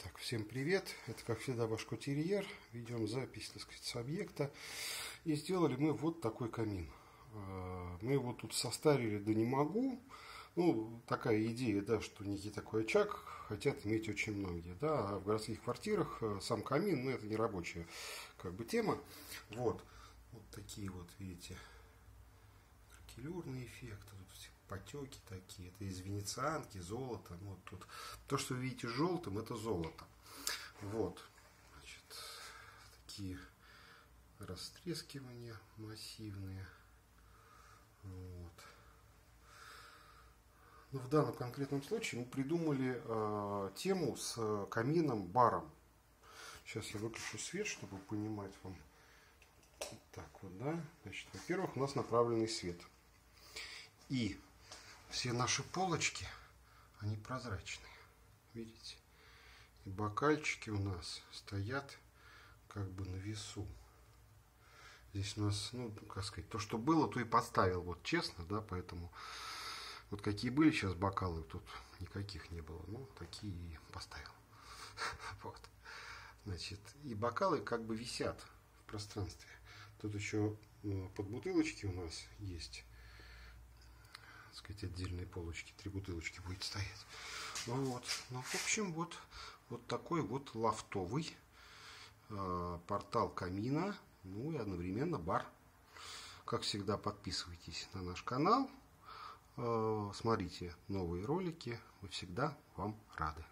Так, всем привет! Это, как всегда, Башко-терьер. Ведем запись, так сказать, с объекта. И сделали мы вот такой камин. Мы его тут состарили, да не могу. Ну, такая идея, да, что некий такой очаг хотят иметь очень многие. Да, а в городских квартирах сам камин, ну, это не рабочая, как бы, тема. Вот такие вот, видите, кракелюрные эффекты. Тут все потеки такие. Это из венецианки, золото. Ну, вот тут то, что вы видите желтым, это золото. Вот, значит, такие растрескивания массивные. Вот. Но в данном конкретном случае мы придумали тему с камином-баром. Сейчас я выключу свет, чтобы понимать вам. Так вот, да. Значит, во-первых, у нас направленный свет. И все наши полочки, они прозрачные. Видите? И бокальчики у нас стоят как бы на весу. Здесь у нас, ну, как сказать, то, что было, то и поставил. Вот честно, да, поэтому вот какие были сейчас бокалы, тут никаких не было. Ну, такие и поставил. Вот. Значит, и бокалы как бы висят в пространстве. Тут еще под бутылочки у нас есть, так сказать, отдельные полочки. 3 бутылочки будет стоять. Ну вот. Ну, в общем, вот такой вот лофтовый портал камина, ну и одновременно бар. Как всегда, подписывайтесь на наш канал, смотрите новые ролики, мы всегда вам рады.